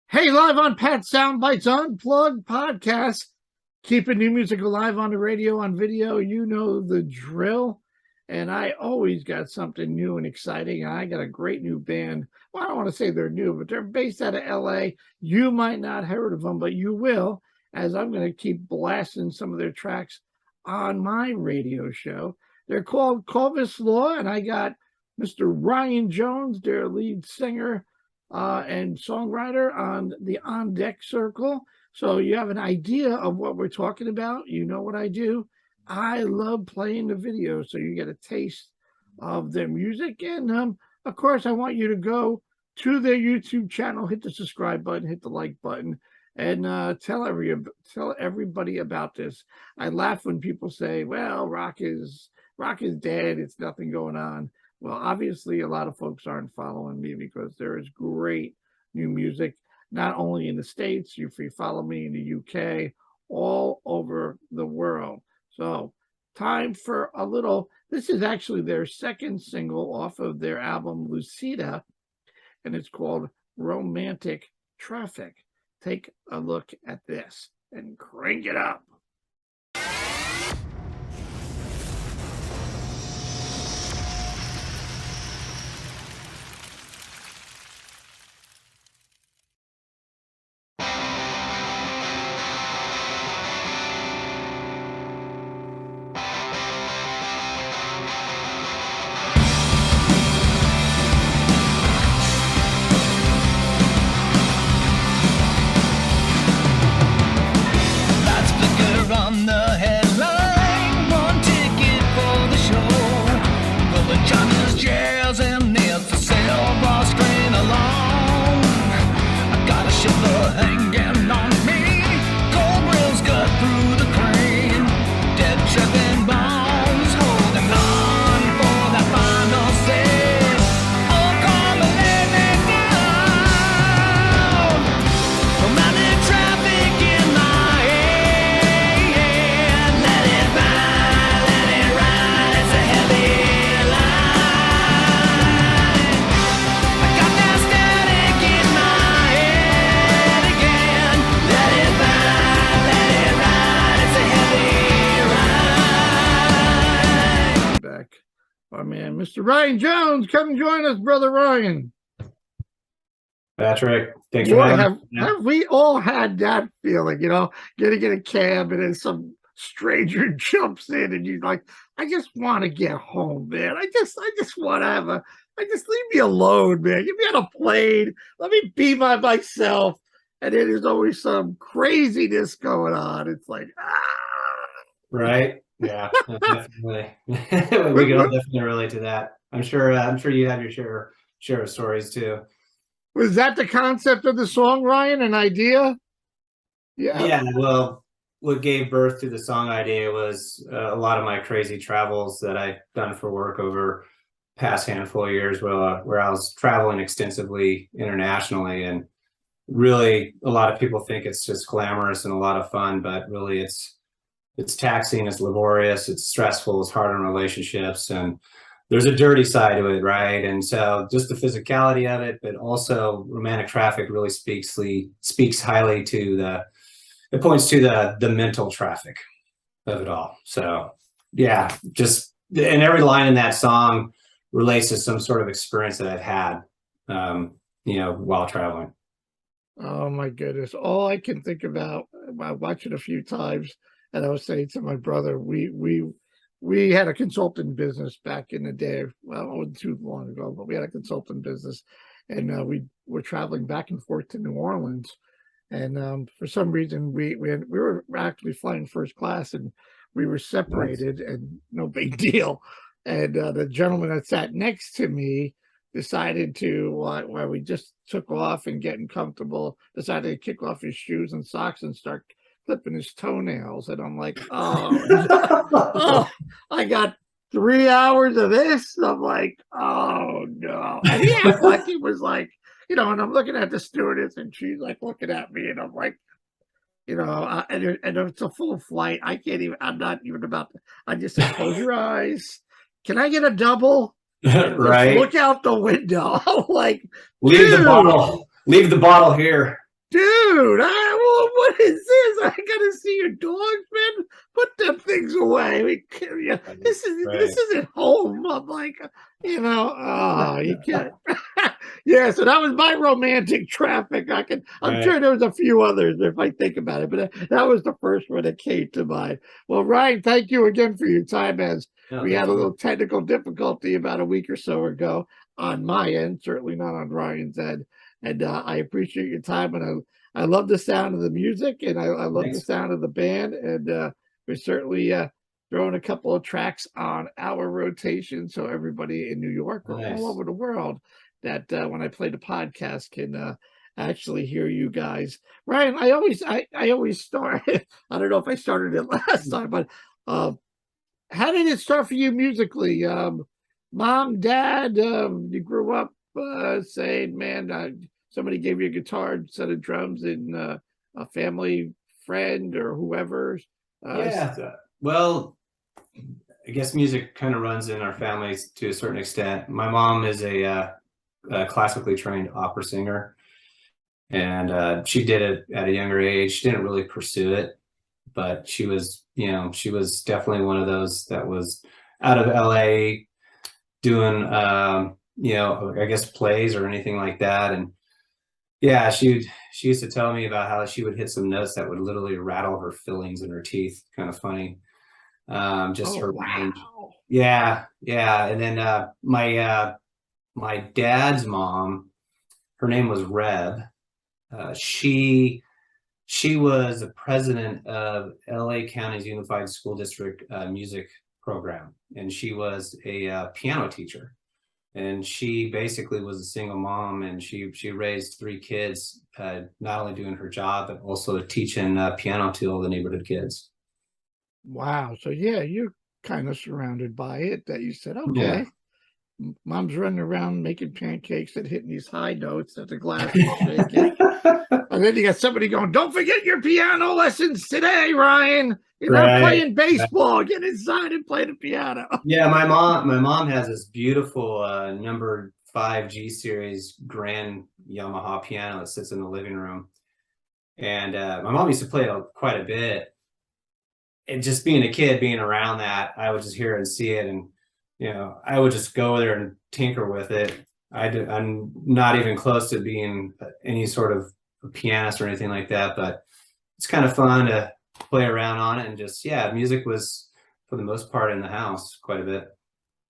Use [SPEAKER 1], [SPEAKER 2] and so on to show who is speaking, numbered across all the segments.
[SPEAKER 1] Hey, live on Pat Soundbytes Unplugged podcast. Keeping new music alive on the radio, on video. You know the drill. And I always got something new and exciting. I got a great new band. Well, I don't want to say they're new, but they're based out of LA. You might not have heard of them, but you will, as I'm going to keep blasting some of their tracks on my radio show. They're called Corvus, and I got Mr. Ryan Jones, their lead singer and songwriter, on the On Deck Circle. So you have an idea of what we're talking about. You know what I do. I love playing the video, so you get a taste of their music. And of course, I want you to go to their YouTube channel, hit the subscribe button, hit the like button, and tell everybody about this. I laugh when people say, well, rock is dead, it's nothing going on. Well, obviously, a lot of folks aren't following me because there is great new music, not only in the States. You free follow me in the UK, all over the world. So, time for a little. This is actually their second single off of their album Lucida, and it's called Romantic Traffic. Take a look at this and crank it up.
[SPEAKER 2] On the headline, one ticket for the show. Well, Johnny's jazz and it's a silver screen alone. I got a shiver hanging on me. Cold rails cut through the crane. Dead tripping bones holding on for that final save. Oh, come and lay me down. Romantic traffic in my head. Let it ride, it's a heavy line. I got that static in my head again. Let it ride, it's a heavy ride.
[SPEAKER 1] Back, our man, Mr. Ryan Jones. Come join us, brother Ryan.
[SPEAKER 3] Patrick, thanks for
[SPEAKER 1] Boy,
[SPEAKER 3] having me.
[SPEAKER 1] have we all had that feeling, getting in a cab and then some stranger jumps in and you're like, I just want to get home, man. I just want to just leave me alone, man. Get me on a plane. Let me be by myself. And then there's always some craziness going on. It's like,
[SPEAKER 3] Right? Yeah, definitely. We can all definitely relate to that. I'm sure you have your share of stories too.
[SPEAKER 1] Was that the concept of the song, Ryan? An idea?
[SPEAKER 3] Yeah. Well, what gave birth to the song idea was a lot of my crazy travels that I've done for work over past handful of years, where I was traveling extensively internationally, and really a lot of people think it's just glamorous and a lot of fun, but really it's taxing, it's laborious, it's stressful, it's hard on relationships, and there's a dirty side to it, right? And so just the physicality of it, but also Romantic Traffic really speaks highly to it points to the mental traffic of it all. So yeah, and every line in that song relates to some sort of experience that I've had, while traveling.
[SPEAKER 1] Oh my goodness. All I can think about, I watched it a few times, and I was saying to my brother, we had a consulting business back in the day. Well, it wasn't too long ago, but we had a consulting business, and we were traveling back and forth to New Orleans. And for some reason, we were actually flying first class, and we were separated, and no big deal. And the gentleman that sat next to me decided to, while we just took off and getting comfortable, decided to kick off his shoes and socks and start clipping his toenails. And I'm like, oh, I got 3 hours of this. I'm like, oh no. And he acted like he was like, and I'm looking at the stewardess, and she's like looking at me, and I'm like, and it's a full flight. I'm not even about to, I just said, close your eyes. Can I get a double?
[SPEAKER 3] Right.
[SPEAKER 1] Look out the window. I'm like,
[SPEAKER 3] leave the bottle here.
[SPEAKER 1] Dude, what is this? I gotta see your dogs, man. Put them things away. This isn't home. I'm like, you can't. Yeah, so that was my romantic traffic. I'm sure there was a few others if I think about it, but that was the first one that came to mind. Well, Ryan, thank you again for your time. As we had a little technical difficulty about a week or so ago on my end, certainly not on Ryan's end. And I appreciate your time, and I love the sound of the music, and I love the sound of the band, and we're certainly throwing a couple of tracks on our rotation, so everybody in New York or all over the world that when I play the podcast can actually hear you guys. Ryan, I always start. I don't know if I started it last time, but how did it start for you musically? Mom, dad, you grew up saying, man, somebody gave you a guitar, set of drums, and a family friend or whoever.
[SPEAKER 3] Well, I guess music kind of runs in our families to a certain extent. My mom is a classically trained opera singer, and she did it at a younger age. She didn't really pursue it, but she was definitely one of those that was out of LA doing I guess plays or anything like that. And yeah, she used to tell me about how she would hit some notes that would literally rattle her fillings in her teeth. Kind of funny. Her range. Yeah. And then my dad's mom, her name was Reb. She was the president of LA County's Unified School District music program, and she was a piano teacher. And she basically was a single mom, and she raised 3 kids, not only doing her job, but also teaching piano to all the neighborhood kids.
[SPEAKER 1] Wow. So, yeah, you're kind of surrounded by it that you said, okay, mom's running around making pancakes and hitting these high notes that the glass is shaking. And then you got somebody going, don't forget your piano lessons today, Ryan. You're not playing baseball. Get inside and play the piano.
[SPEAKER 3] Yeah, my mom has this beautiful number 5 G series grand Yamaha piano that sits in the living room. And my mom used to play it quite a bit. And just being a kid, being around that, I would just hear and see it, and I would just go there and tinker with it. I'm not even close to being any sort of a pianist or anything like that, but it's kind of fun to play around on it. And just, music was, for the most part, in the house quite a bit.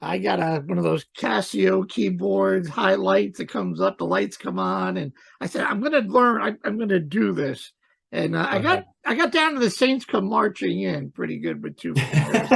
[SPEAKER 1] I got one of those Casio keyboards, highlights. It comes up, the lights come on, and I said, I'm going to learn. I'm going to do this. And I got down to the Saints Come Marching In pretty good with 2 fingers.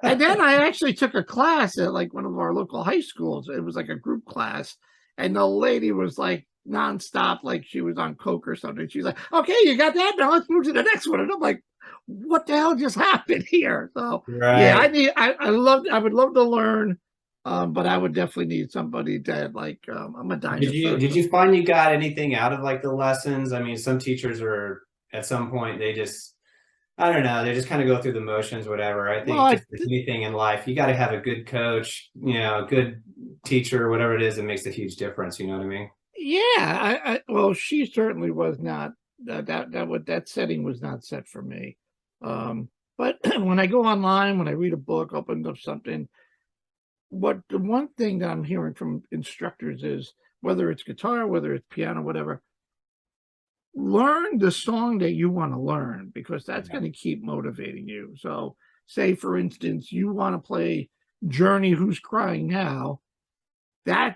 [SPEAKER 1] And then I actually took a class at like one of our local high schools. It was like a group class, and the lady was like nonstop, like she was on coke or something. She's like, okay, you got that, now let's move to the next one. And I'm like, what the hell just happened here? So yeah, I would love to learn, but I would definitely need somebody that like I'm a dinosaur.
[SPEAKER 3] Did you find you got anything out of like the lessons? I mean, some teachers are at some point, they just, I don't know, they just kind of go through the motions, whatever. I think just anything in life, you got to have a good coach, a good teacher, whatever it is, that makes a huge difference. You know what I mean?
[SPEAKER 1] Yeah, well, she certainly was not. That setting was not set for me. But when I go online, when I read a book, open up something, the one thing that I'm hearing from instructors is, whether it's guitar, whether it's piano, whatever, learn the song that you want to learn, because that's going to keep motivating you. So say, for instance, you want to play Journey, Who's Crying Now,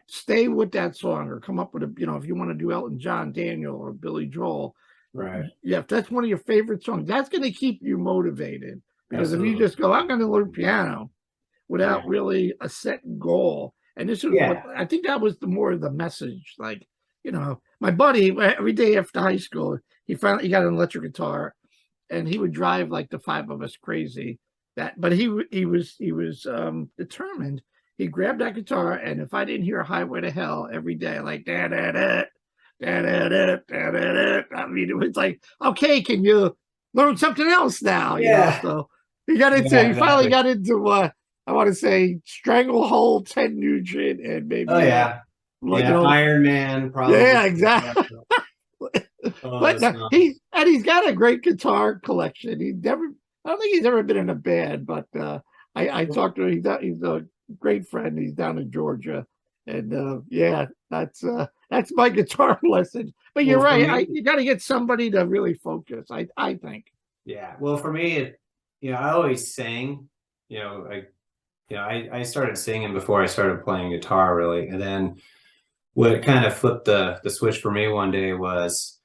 [SPEAKER 1] stay with that song, or come up with if you want to do Elton John, Daniel, or Billy Joel.
[SPEAKER 3] Right.
[SPEAKER 1] Yeah, if that's one of your favorite songs, that's going to keep you motivated. Because if you just go, I'm going to learn piano without really a set goal. And this is what I think that was the message. Like, my buddy, every day after high school, he got an electric guitar, and he would drive like the 5 of us crazy. But he was determined. He grabbed that guitar, and if I didn't hear Highway to Hell every day, like da da da da da da da da, I mean, it was like, okay, can you learn something else now? So he got into. He finally got into I want to say Stranglehold, Ted Nugent, and maybe
[SPEAKER 3] Iron Man, probably.
[SPEAKER 1] Yeah, exactly.
[SPEAKER 3] Oh,
[SPEAKER 1] But
[SPEAKER 3] that's
[SPEAKER 1] no,
[SPEAKER 3] nice.
[SPEAKER 1] he's got a great guitar collection. I don't think he's ever been in a band, but I talked to him. He's a great friend. He's down in Georgia, and yeah, that's my guitar lesson. But you're
[SPEAKER 3] Well, for
[SPEAKER 1] right.
[SPEAKER 3] me,
[SPEAKER 1] You got to get somebody to really focus. I think.
[SPEAKER 3] yeah. Well, for me, I always sang. I started singing before I started playing guitar, really, and then what kind of flipped the switch for me one day was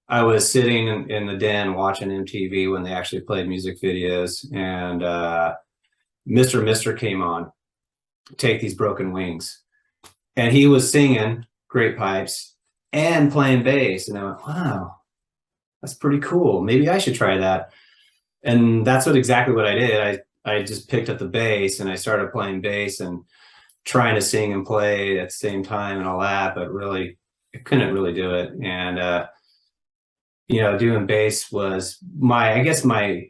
[SPEAKER 3] I was sitting in the den watching MTV when they actually played music videos, and Mr. Mister came on, Take These Broken Wings, and he was singing Great Pipes and playing bass, and I went, wow, that's pretty cool. Maybe I should try that. And that's exactly what I did. I just picked up the bass and I started playing bass and trying to sing and play at the same time and all that, but really I couldn't really do it. And doing bass was I guess my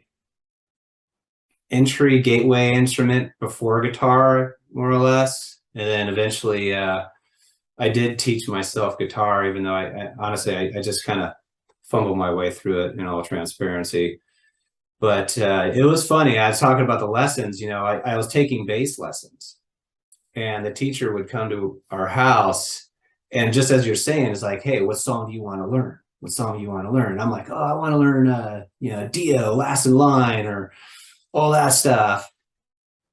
[SPEAKER 3] entry gateway instrument before guitar, more or less. And then eventually I did teach myself guitar, even though I honestly I just kind of fumbled my way through it in all transparency. But it was funny. I was talking about the lessons. I was taking bass lessons, and the teacher would come to our house, and just as you're saying, it's like, hey, what song do you want to learn? What song do you want to learn? And I'm like, oh, I want to learn Dio, Last in Line, or all that stuff.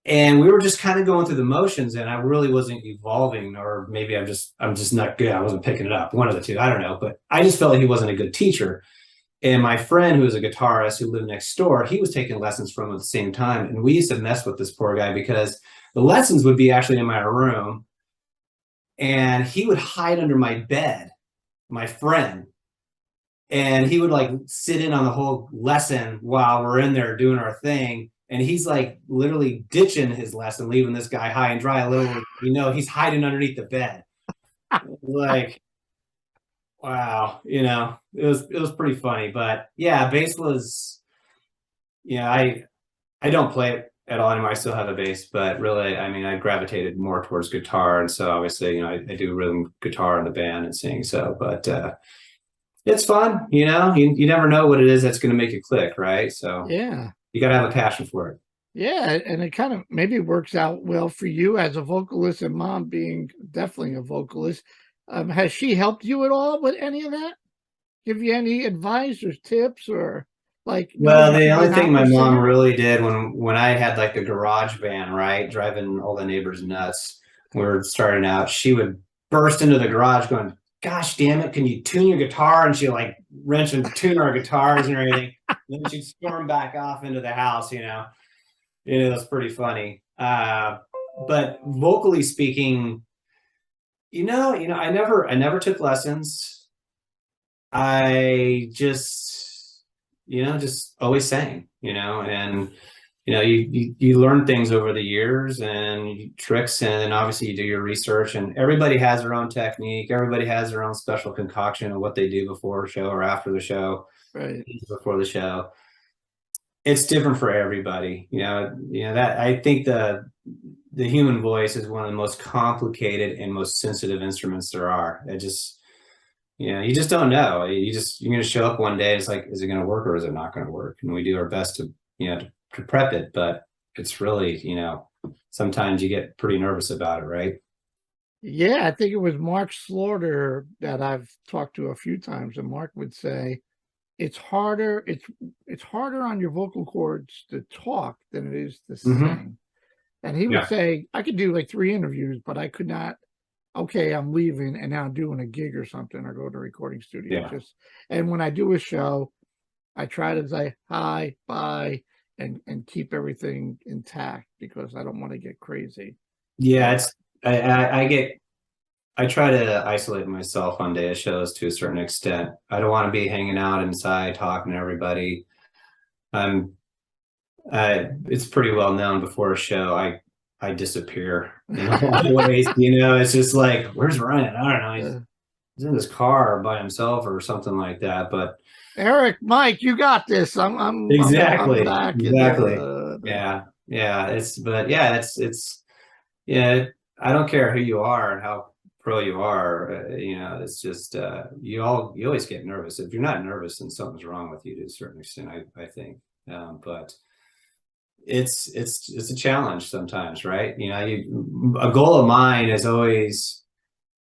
[SPEAKER 3] And we were just kind of going through the motions, and I really wasn't evolving, or maybe I'm just not good. I wasn't picking it up. One of the two, I don't know. But I just felt like he wasn't a good teacher. And my friend, who was a guitarist who lived next door, he was taking lessons from him at the same time. And we used to mess with this poor guy because the lessons would be actually in my room, and he would hide under my bed, my friend. And he would like sit in on the whole lesson while we're in there doing our thing. And he's like literally ditching his lesson, leaving this guy high and dry. Literally, he's hiding underneath the bed. Like, wow, it was pretty funny. But yeah, bass was, I don't play it at all anymore. I still have a bass, but really, I mean, I gravitated more towards guitar. And so obviously, I do rhythm guitar in the band and sing. So, but it's fun, you never know what it is that's going to make it click, right? So
[SPEAKER 1] Yeah.
[SPEAKER 3] you got to have a passion for it.
[SPEAKER 1] Yeah, and it kind of maybe works out well for you as a vocalist, and mom being definitely a vocalist. Has she helped you at all with any of that? Give you any advice or tips, or like?
[SPEAKER 3] Well, the only thing my mom really did when I had like a garage van, right, driving all the neighbors nuts, we were starting out, she would burst into the garage going, gosh damn it, can you tune your guitar? And she'd like wrench and tune our guitars and everything. And then she'd storm back off into the house, it was pretty funny. But vocally speaking, I never took lessons. I just always sang, and you learn things over the years and tricks, and obviously you do your research, and everybody has their own technique. Everybody has their own special concoction of what they do before a show or after the show,
[SPEAKER 1] right?
[SPEAKER 3] Before the show. It's different for everybody. That I think the human voice is one of the most complicated and most sensitive instruments there are. You just don't know. You're going to show up one day. It's like, is it going to work or is it not going to work? And we do our best to prep it, but it's really, sometimes you get pretty nervous about it, right?
[SPEAKER 1] Yeah, I think it was Mark Slaughter that I've talked to a few times, and Mark would say it's harder on your vocal cords to talk than it is to sing. And he would say, I could do like 3 interviews, but I could not. Okay, I'm leaving and now doing a gig or something, or go to a recording studio. And when I do a show, I try to say hi, bye, and keep everything intact because I don't want to get crazy.
[SPEAKER 3] Yeah, I try to isolate myself on day of shows to a certain extent. I don't want to be hanging out inside talking to everybody. It's pretty well known before a show, I disappear in a lot of ways. It's just like, where's Ryan? I don't know. He's in his car by himself or something like that. But
[SPEAKER 1] Eric, Mike, you got this.
[SPEAKER 3] Exactly.
[SPEAKER 1] I'm back.
[SPEAKER 3] Exactly. Yeah. I don't care who you are and how pro you are, it's just you always get nervous. If you're not nervous, then something's wrong with you to a certain extent, I think. But it's a challenge sometimes, right? A goal of mine is always,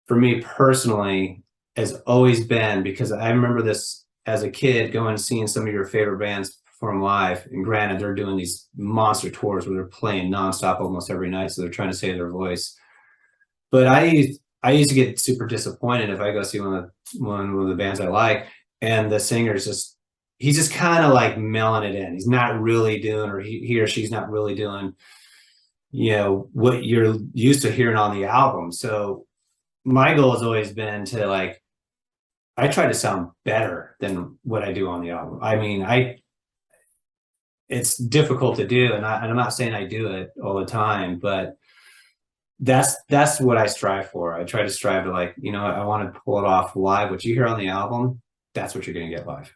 [SPEAKER 3] for me personally, has always been, because I remember this as a kid, going and seeing some of your favorite bands perform live, and granted, they're doing these monster tours where they're playing nonstop almost every night, so they're trying to save their voice. But I used to get super disappointed if I go see one of the bands I like, and the singer's he's just kind of like mailing it in. He's not really doing, or he or she's not really doing, what you're used to hearing on the album. So my goal has always been to I try to sound better than what I do on the album. I mean, it's difficult to do, and I'm not saying I do it all the time, but that's what I strive for. I try to strive to I want to pull it off live. What you hear on the album, that's what you're going to get live.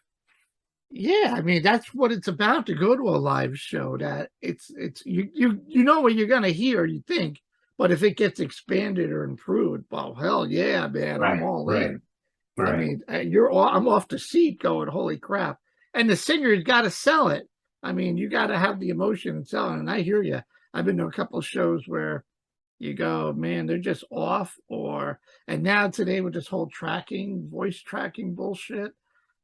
[SPEAKER 1] Yeah, I mean, that's what it's about, to go to a live show. That it's you know what you're going to hear, you think, but if it gets expanded or improved, well, hell yeah, man,
[SPEAKER 3] Right,
[SPEAKER 1] I'm all
[SPEAKER 3] right,
[SPEAKER 1] in.
[SPEAKER 3] right.
[SPEAKER 1] I mean, I'm off the seat going, holy crap. And the singer's got to sell it. I mean, you got to have the emotion and sell it. And I hear you. I've been to a couple of shows where you go, man, they're just off. And now today with this whole voice tracking bullshit,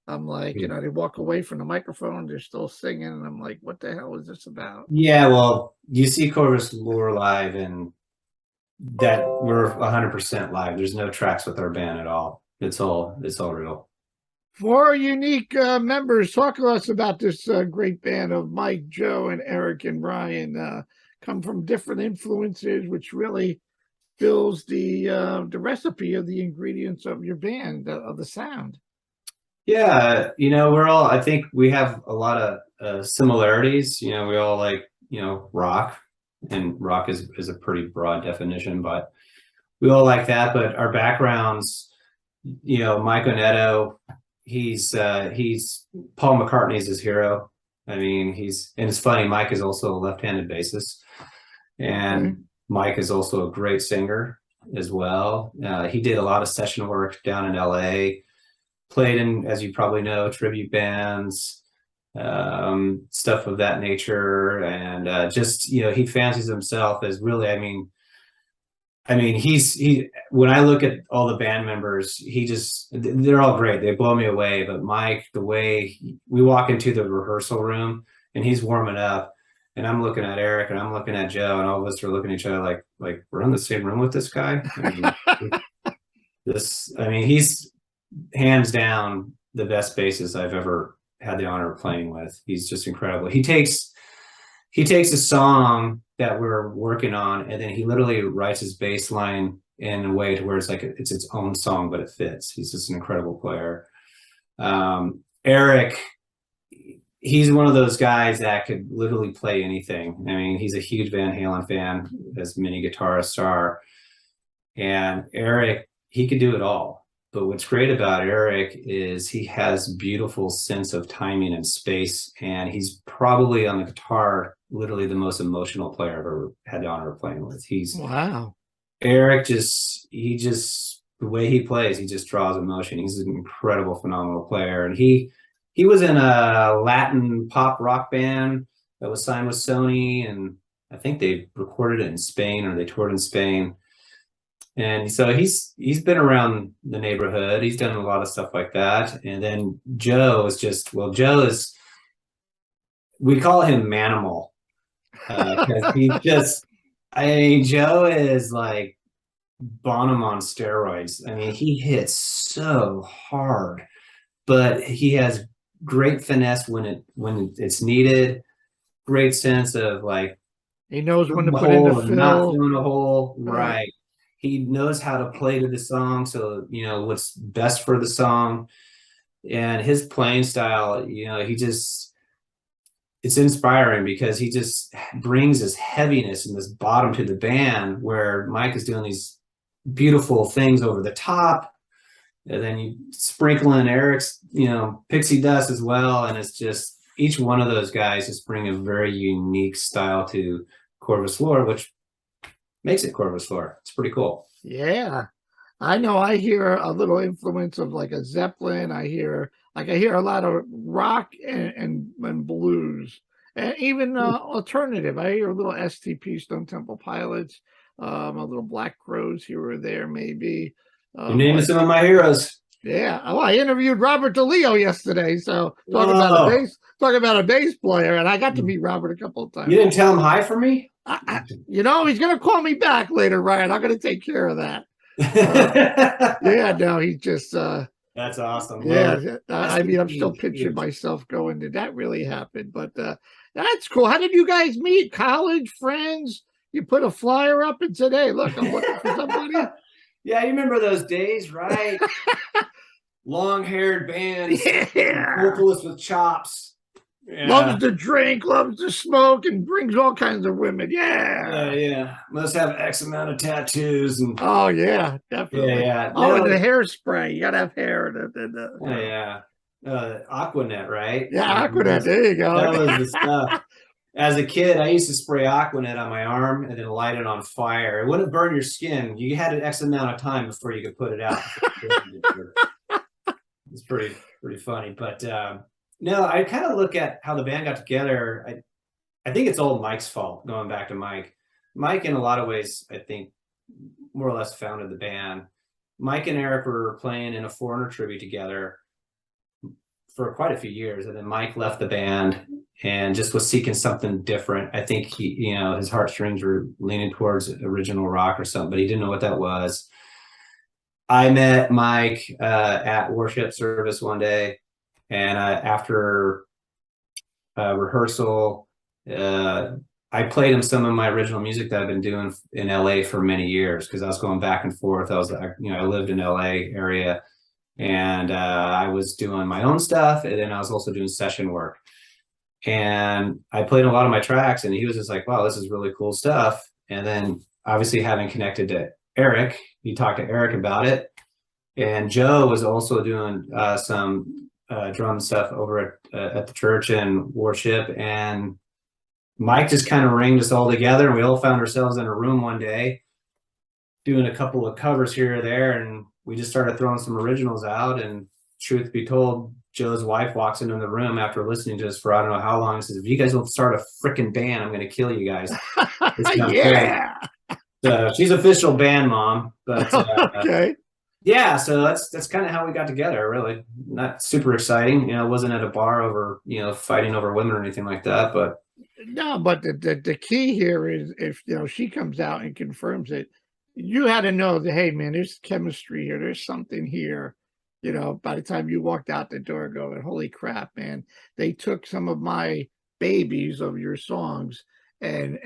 [SPEAKER 1] I'm like, they walk away from the microphone, they're still singing, and I'm like, what the hell is this about?
[SPEAKER 3] Yeah, well, you see Corvus Lure live, and that we're 100% live. There's no tracks with our band at all. It's all real.
[SPEAKER 1] 4 unique members. Talk to us about this great band of Mike, Joe, and Eric and Brian. Come from different influences, which really fills the recipe of the ingredients of your band, of the sound.
[SPEAKER 3] Yeah, I think we have a lot of similarities. We all like, rock, and rock is a pretty broad definition, but we all like that. But our backgrounds, Mike Onetto, he's Paul McCartney's his hero. I mean, and it's funny, Mike is also a left-handed bassist, and Mike is also a great singer as well. He did a lot of session work down in LA, played in, as you probably know, tribute bands, stuff of that nature. And he fancies himself as really, I mean, when I look at all the band members, they're all great. They blow me away. But Mike, the way we walk into the rehearsal room and he's warming up, and I'm looking at Eric and I'm looking at Joe, and all of us are looking at each other like we're in the same room with this guy. He's hands down the best bassist I've ever had the honor of playing with. He's just incredible. He takes a song that we're working on, and then he literally writes his bass line in a way to where it's its own song, but it fits. He's just an incredible player. Eric, he's one of those guys that could literally play anything. I mean, he's a huge Van Halen fan, as many guitarists are. And Eric, he could do it all. But what's great about Eric is he has beautiful sense of timing and space, and he's probably on the guitar literally the most emotional player I've ever had the honor of playing with.
[SPEAKER 1] Wow.
[SPEAKER 3] Eric the way he plays, he just draws emotion. He's an incredible, phenomenal player. And he was in a Latin pop rock band that was signed with Sony, and I think they recorded it in Spain, or they toured in Spain. And so he's been around the neighborhood. He's done a lot of stuff like that. And then Joe is we call him Manimal, because Joe is like Bonham on steroids. I mean, he hits so hard, but he has great finesse when it's needed. Great sense of
[SPEAKER 1] he knows when to put in the fill,
[SPEAKER 3] not doing a hole, right. He knows how to play to the song, so what's best for the song. And his playing style, it's inspiring, because he just brings this heaviness and this bottom to the band, where Mike is doing these beautiful things over the top, and then you sprinkle in Eric's pixie dust as well. And it's just, each one of those guys just bring a very unique style to Corvus Lore, which makes it Corvus Lore. It's pretty cool.
[SPEAKER 1] Yeah. I know I hear a little influence of like a Zeppelin. I hear a lot of rock and blues, and even alternative. I hear a little STP, Stone Temple Pilots, a little Black Crowes here or there, maybe.
[SPEAKER 3] You're naming some of my heroes.
[SPEAKER 1] Yeah. Oh, I interviewed Robert DeLeo yesterday. So talking about a bass player, and I got to meet Robert a couple of times.
[SPEAKER 3] You didn't tell him hi for me?
[SPEAKER 1] He's going to call me back later, Ryan. I'm going to take care of that. Yeah, no, he's just
[SPEAKER 3] that's awesome.
[SPEAKER 1] Yeah, I mean, I'm still picturing myself going, did that really happen? But that's cool. How did you guys meet? College friends? You put a flyer up and said, hey, look, I'm looking for somebody.
[SPEAKER 3] Yeah, you remember those days, right? Long-haired bands,
[SPEAKER 1] yeah.
[SPEAKER 3] vocalist with chops. Yeah.
[SPEAKER 1] Loves to drink, loves to smoke, and brings all kinds of women. Yeah.
[SPEAKER 3] Yeah. Must have X amount of tattoos. And
[SPEAKER 1] oh, yeah, definitely.
[SPEAKER 3] Yeah.
[SPEAKER 1] Oh, and the hairspray. You got to have hair.
[SPEAKER 3] Yeah. Aquanet, right?
[SPEAKER 1] Yeah, Aquanet. There you go.
[SPEAKER 3] That was the stuff. As a kid, I used to spray Aquanet on my arm and then light it on fire. It wouldn't burn your skin. You had an X amount of time before you could put it out. It's pretty funny. But no, I kind of look at how the band got together. I think it's all Mike's fault, going back to Mike. Mike, in a lot of ways, I think, more or less founded the band. Mike and Eric were playing in a Foreigner tribute together for quite a few years, and then Mike left the band and just was seeking something different. I think he, his heartstrings were leaning towards original rock or something, but he didn't know what that was. I met Mike at worship service one day, and after rehearsal, I played him some of my original music that I've been doing in LA for many years, because I was going back and forth. I lived in LA area, and I was doing my own stuff, and then I was also doing session work. And I played a lot of my tracks, and he was just like, wow, this is really cool stuff. And then obviously having connected to Eric, he talked to Eric about it. And Joe was also doing some drum stuff over at the church and worship. And Mike just kind of ringed us all together, and we all found ourselves in a room one day doing a couple of covers here or there, and we just started throwing some originals out. And truth be told, Joe's wife walks into the room after listening to us for I don't know how long and says, if you guys don't start a freaking band, I'm going to kill you guys.
[SPEAKER 1] Yeah.
[SPEAKER 3] So she's official band mom. But
[SPEAKER 1] okay.
[SPEAKER 3] Yeah, so that's kind of how we got together, really. Not super exciting. It wasn't at a bar over, fighting over women or anything like that. But
[SPEAKER 1] no, but the key here is if, she comes out and confirms it, you had to know that, hey, man, there's chemistry here. There's something here. By the time you walked out the door going, holy crap, man, they took some of my babies of your songs and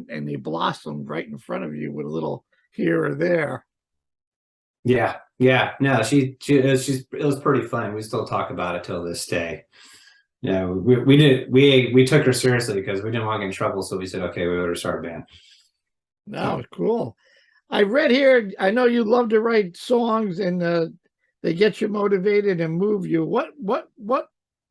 [SPEAKER 1] they blossomed right in front of you with a little here or there.
[SPEAKER 3] Yeah. No, it was pretty fun. We still talk about it till this day. Yeah, we took her seriously because we didn't want to get in trouble. So we said, okay, we better start a band.
[SPEAKER 1] No, cool. I read here, I know you love to write songs, and they get you motivated and move you. What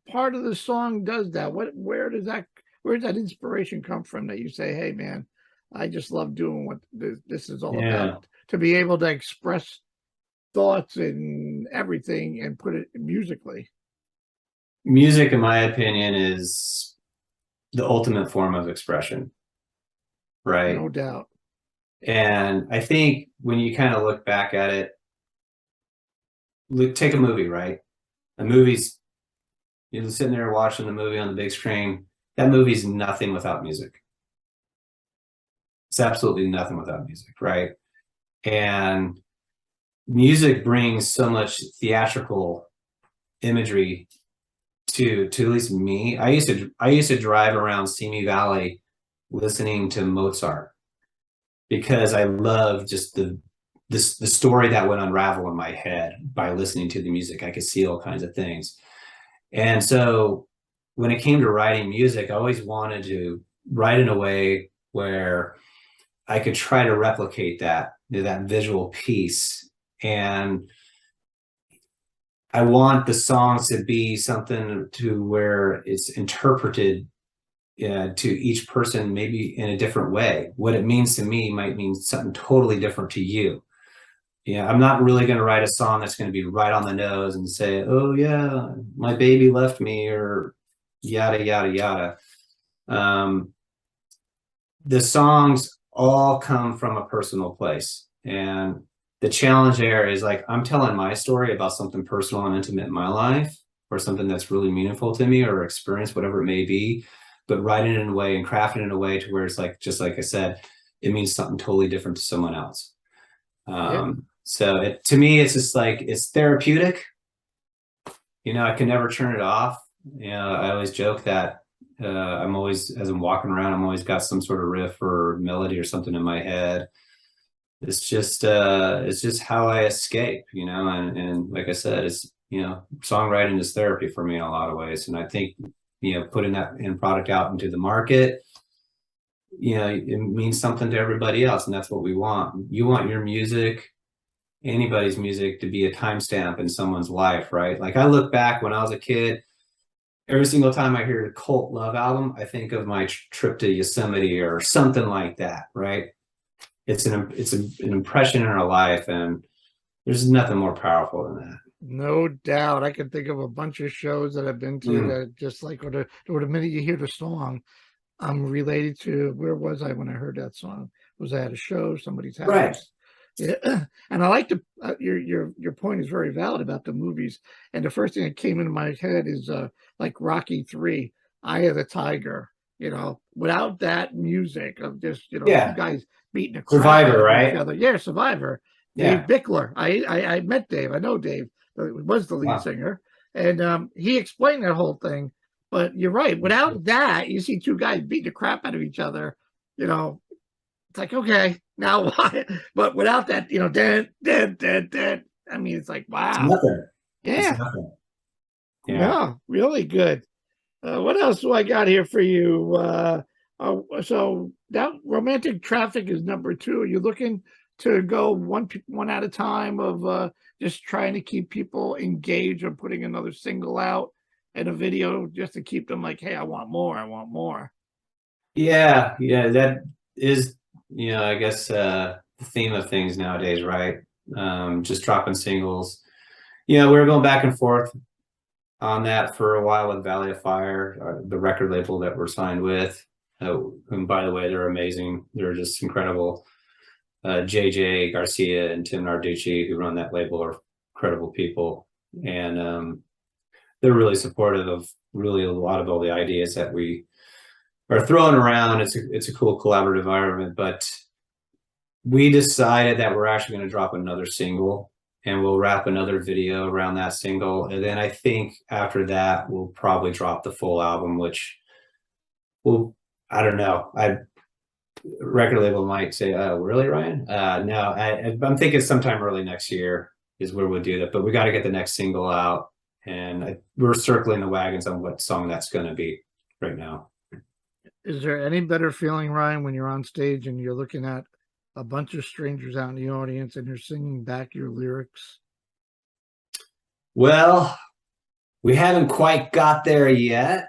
[SPEAKER 1] part of the song does that? Where does that inspiration come from that you say, hey man, I just love doing what this is all about, to be able to express thoughts and everything and put it musically?
[SPEAKER 3] Music, in my opinion, is the ultimate form of expression, right?
[SPEAKER 1] No doubt.
[SPEAKER 3] And I think when you kind of look back at it, take a movie, right? A movie's, you're sitting there watching the movie on the big screen. That movie's nothing without music. It's absolutely nothing without music, right? And music brings so much theatrical imagery to at least me. I used to drive around Simi Valley listening to Mozart because I love just the story that would unravel in my head by listening to the music. I could see all kinds of things. And so when it came to writing music, I always wanted to write in a way where I could try to replicate that visual piece. And I want the songs to be something to where it's interpreted to each person maybe in a different way. What it means to me might mean something totally different to you. Yeah, I'm not really going to write a song that's going to be right on the nose and say, "Oh yeah, my baby left me," or yada yada yada. The songs all come from a personal place, and the challenge there is like I'm telling my story about something personal and intimate in my life, or something that's really meaningful to me or experience, whatever it may be, but writing it in a way and crafting it in a way to where it's like, just like I said, it means something totally different to someone else. So to me, it's just like, it's therapeutic. I can never turn it off. I always joke that I'm always, as I'm walking around, I'm always got some sort of riff or melody or something in my head. It's just how I escape, and like I said, it's, songwriting is therapy for me in a lot of ways. And I think, putting that end product out into the market, it means something to everybody else. And that's what we want. You want your music, anybody's music, to be a timestamp in someone's life, right? Like I look back when I was a kid, every single time I hear a Cult Love album, I think of my trip to Yosemite or something like that, right? It's an impression in our life, and there's nothing more powerful than that.
[SPEAKER 1] No doubt. I can think of a bunch of shows that I've been to that just like, or the minute you hear the song, I'm related to, where was I when I heard that song? Was I at a show, somebody's house?
[SPEAKER 3] Right.
[SPEAKER 1] Yeah. And I like to, your point is very valid about the movies. And the first thing that came into my head is like Rocky 3, Eye of the Tiger. Without that music of just, you guys beating the crap
[SPEAKER 3] Survivor,
[SPEAKER 1] out of
[SPEAKER 3] right?
[SPEAKER 1] each other. Yeah, Survivor.
[SPEAKER 3] Yeah.
[SPEAKER 1] Dave Bickler. I met Dave. I know Dave. Was the lead singer. And he explained that whole thing. But you're right. Without that, you see two guys beating the crap out of each other. It's like, okay, now why? But without that, dead. I mean, it's like, wow.
[SPEAKER 3] It's nothing.
[SPEAKER 1] Yeah.
[SPEAKER 3] It's nothing.
[SPEAKER 1] Yeah, really good. What else do I got here for you? So that Romantic Traffic is number 2. Are you looking to go one at a time of just trying to keep people engaged or putting another single out and a video just to keep them like, hey, I want more?
[SPEAKER 3] Yeah, that is, I guess the theme of things nowadays, right? Just dropping singles. We were going back and forth on that for a while with Valley of Fire, the record label that we're signed with. And by the way, they're amazing. They're just incredible. JJ Garcia and Tim Narducci, who run that label, are incredible people. And they're really supportive of really a lot of all the ideas that we are throwing around. It's a cool collaborative environment, but we decided that we're actually going to drop another single, and we'll wrap another video around that single. And then I think after that, we'll probably drop the full album, which I don't know. Record label might say, "Oh, really, Ryan?" No, I'm thinking sometime early next year is where we'll do that. But we got to get the next single out, and we're circling the wagons on what song that's going to be right now.
[SPEAKER 1] Is there any better feeling, Ryan, when you're on stage and you're looking at a bunch of strangers out in the audience and you're singing back your lyrics?
[SPEAKER 3] Well, we haven't quite got there yet.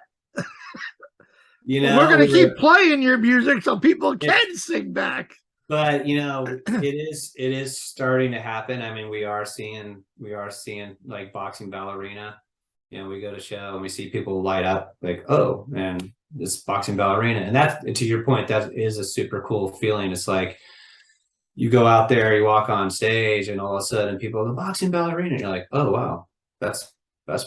[SPEAKER 1] We're going to keep playing your music so people can sing back.
[SPEAKER 3] But it is starting to happen. I mean, we are seeing like Boxing Ballerina. We go to show and we see people light up like, oh, and this Boxing Ballerina. And that, to your point, that is a super cool feeling. It's like you go out there, you walk on stage, and all of a sudden people, the Boxing Ballerina, and you're like, oh wow, that's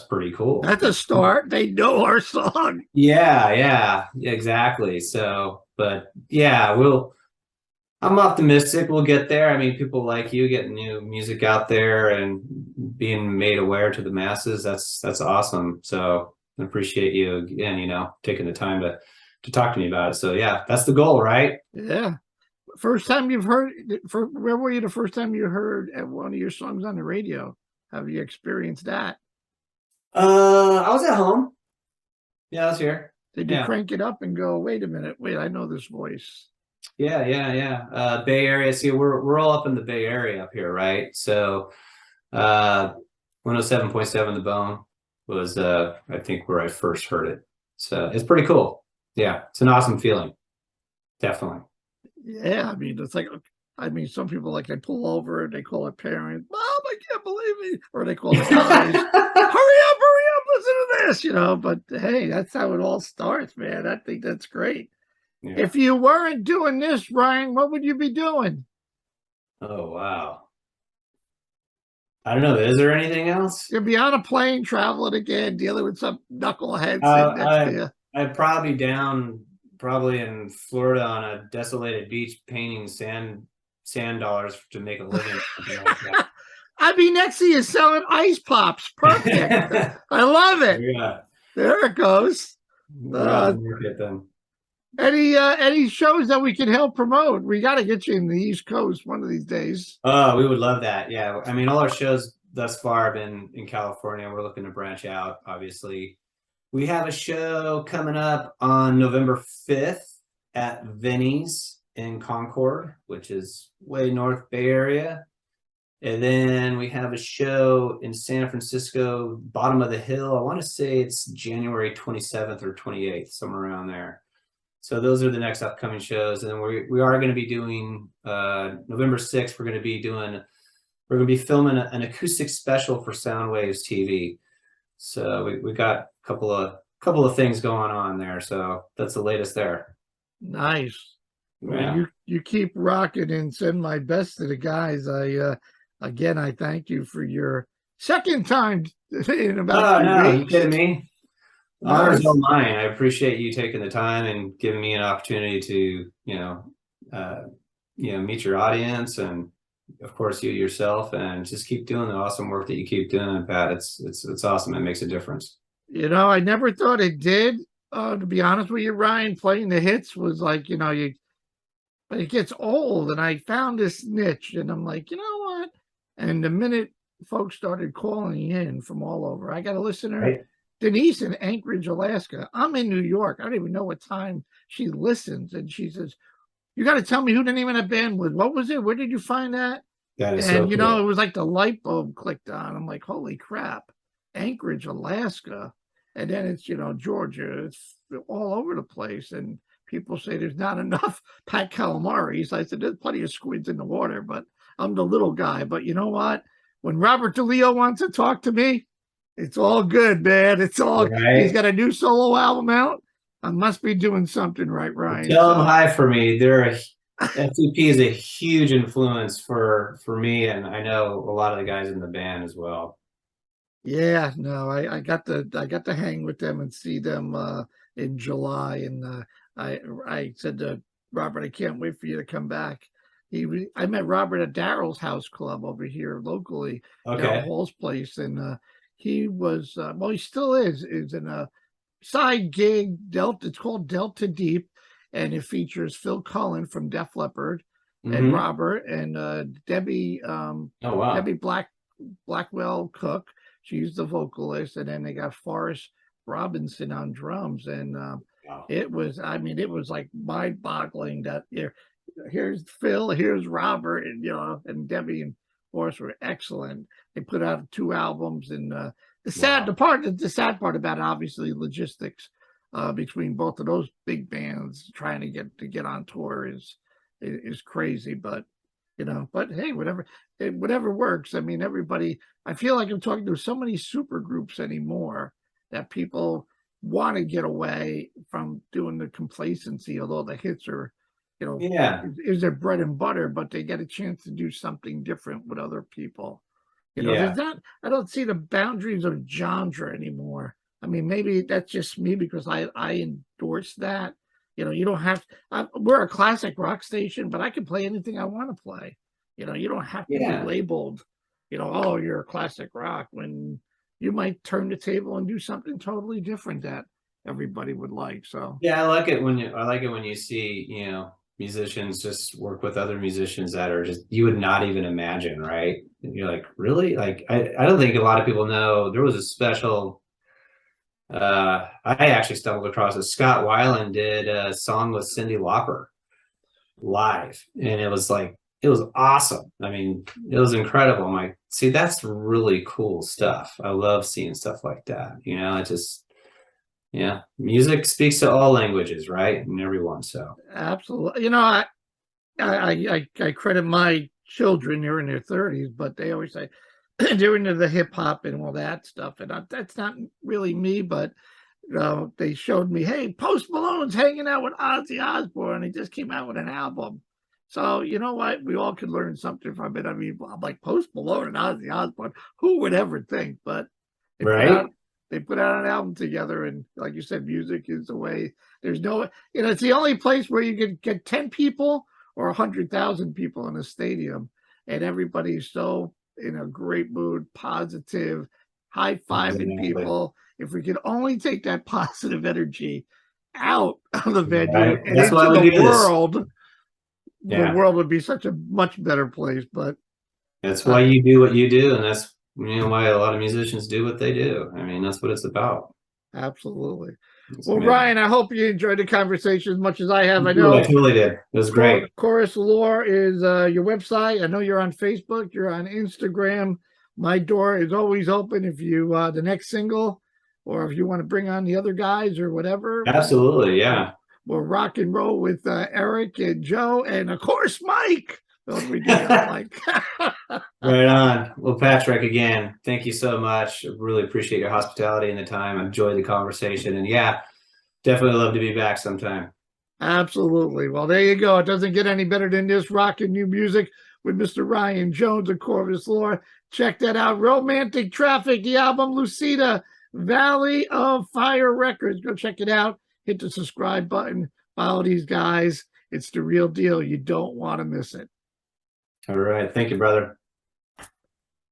[SPEAKER 3] pretty cool.
[SPEAKER 1] That's a start. They know our song.
[SPEAKER 3] Yeah, exactly. So, but yeah, I'm optimistic we'll get there. I mean, people like you getting new music out there and being made aware to the masses. That's awesome. So I appreciate you again, taking the time to talk to me about it. So yeah, that's the goal, right?
[SPEAKER 1] Yeah. First time you've heard, where were you the first time you heard one of your songs on the radio? Have you experienced that?
[SPEAKER 3] I was at home. Yeah, I was here.
[SPEAKER 1] Did you crank it up and go, wait a minute, I know this voice?
[SPEAKER 3] Yeah. Bay Area. See, we're all up in the Bay Area up here, right? So 107.7 The Bone was I think where I first heard it. So it's pretty cool. Yeah, it's an awesome feeling. Definitely.
[SPEAKER 1] Yeah, I mean, it's like I mean, some people like they pull over and they call their parents, "Mom, I can't believe it," or they call the guys, hurry up, listen to this," you know. But hey, that's how it all starts, man. I think that's great.
[SPEAKER 3] Yeah.
[SPEAKER 1] If you weren't doing this, Ryan, what would you be doing?
[SPEAKER 3] Oh, wow. I don't know. Is there anything else?
[SPEAKER 1] You'd be on a plane traveling again, dealing with some knucklehead sitting next to you.
[SPEAKER 3] I'd probably be down in Florida on a desolated beach painting sand dollars to make a living.
[SPEAKER 1] I'd be next to you selling ice pops. Perfect. I love it.
[SPEAKER 3] Yeah.
[SPEAKER 1] There it goes. Any shows that we can help promote? We got to get you in the East Coast one of these days.
[SPEAKER 3] Oh, we would love that. Yeah. I mean, all our shows thus far have been in California. We're looking to branch out, obviously. We have a show coming up on November 5th at Vinny's in Concord, which is way north Bay Area. And then we have a show in San Francisco, bottom of the hill. I want to say it's January 27th or 28th, somewhere around there. So those are the next upcoming shows. And then we are going to be doing November 6th. We're going to be filming an acoustic special for Soundwaves TV. So we got a couple of things going on there. So that's the latest there.
[SPEAKER 1] Nice.
[SPEAKER 3] Yeah.
[SPEAKER 1] Well, you keep rocking and send my best to the guys. I thank you for your second time in about 3 weeks.
[SPEAKER 3] Are you kidding me? Honor's all mine. I appreciate you taking the time and giving me an opportunity to, meet your audience and, of course, you yourself, and just keep doing the awesome work that you keep doing, Pat. It's awesome. It makes a difference.
[SPEAKER 1] I never thought it did. To be honest with you, Ryan, playing the hits was like, but it gets old, and I found this niche, and I'm like, you know what? And the minute folks started calling in from all over, I got a listener, right? Denise in Anchorage, Alaska. I'm in New York. I don't even know what time she listens, and she says, "You got to tell me who the name of that band was. What was it? Where did you find that?"
[SPEAKER 3] That is
[SPEAKER 1] and
[SPEAKER 3] so cool.
[SPEAKER 1] It was like the light bulb clicked on. I'm like, holy crap, Anchorage, Alaska, and then it's Georgia. It's all over the place, and people say there's not enough Pat Calamaris. I said there's plenty of squids in the water, but I'm the little guy. But you know what? When Robert DeLeo wants to talk to me, it's all good, man. It's all right. He's got a new solo album out. I must be doing something right, Ryan.
[SPEAKER 3] Tell him hi for me. FTP is a huge influence for me, and I know a lot of the guys in the band as well.
[SPEAKER 1] Yeah, no, I got to hang with them and see them in July, and I said to Robert, I can't wait for you to come back. I met Robert at Daryl's House Club over here locally,
[SPEAKER 3] okay,
[SPEAKER 1] Hall's place, and he was he still is in a side gig. It's called Delta Deep, and it features Phil Cullen from Def Leppard and Robert and Debbie. Debbie Blackwell Cook. She's the vocalist, and then they got Forrest Robinson on drums, and it was like mind-boggling that here's Phil, here's Robert, and and Debbie and Forrest were excellent. They put out 2 albums, and the sad part about it, obviously logistics between both of those big bands trying to get on tour is crazy, but but hey, whatever works. I mean, everybody, I feel like I'm talking to so many super groups anymore that people want to get away from doing the complacency, although the hits are, is their bread and butter, but they get a chance to do something different with other people. There's not, I don't see the boundaries of genre anymore. I mean, maybe that's just me because I endorse that. You don't have we're a classic rock station, but I can play anything I want to play. You don't have to be labeled, oh, you're a classic rock, when you might turn the table and do something totally different that everybody would like. So
[SPEAKER 3] yeah, I like it when you see, musicians just work with other musicians that are just, you would not even imagine, right? And you're like, really? Like, I don't think a lot of people know there was a special, I actually stumbled across it. Scott Weiland did a song with Cyndi Lauper live, and it was awesome. I mean, it was incredible. I'm like, see, that's really cool stuff. I love seeing stuff like that. It just, music speaks to all languages, right? And everyone. So
[SPEAKER 1] absolutely. I credit my children, they're in their 30s, but they always say they're into the hip hop and all that stuff. And that's not really me, but they showed me, hey, Post Malone's hanging out with Ozzy Osbourne. He just came out with an album. So, you know what? We all could learn something from it. I mean, I'm like, Post Malone and Ozzy Osbourne, who would ever think? But they put out an album together. And like you said, music is the way. There's no, it's the only place where you can get 10 people or 100,000 people in a stadium. And everybody's so in a great mood, positive, high-fiving people. If we could only take that positive energy out of the venue and into the world, the world would be such a much better place. But
[SPEAKER 3] that's why you do what you do, and that's why a lot of musicians do what they do. I mean, that's what it's about.
[SPEAKER 1] Absolutely. Well, Ryan, I hope you enjoyed the conversation as much as I have. I know
[SPEAKER 3] I totally did. It was great.
[SPEAKER 1] Chorus Lore is your website. I know you're on Facebook. You're on Instagram. My door is always open if you the next single, or if you want to bring on the other guys or whatever.
[SPEAKER 3] Absolutely, yeah.
[SPEAKER 1] We'll rock and roll with Eric and Joe, and of course Mike. We do Mike.
[SPEAKER 3] Right on. Well, Patrick, again, thank you so much. I really appreciate your hospitality and the time. Enjoy the conversation, and yeah, definitely love to be back sometime.
[SPEAKER 1] Absolutely. Well, there you go. It doesn't get any better than this, rocking new music with Mr. Ryan Jones of Corvus Lore. Check that out. Romantic Traffic, the album Lucida, Valley of Fire Records. Go check it out. Hit the subscribe button. Follow these guys. It's the real deal. You don't want to miss it.
[SPEAKER 3] All right. Thank you, brother.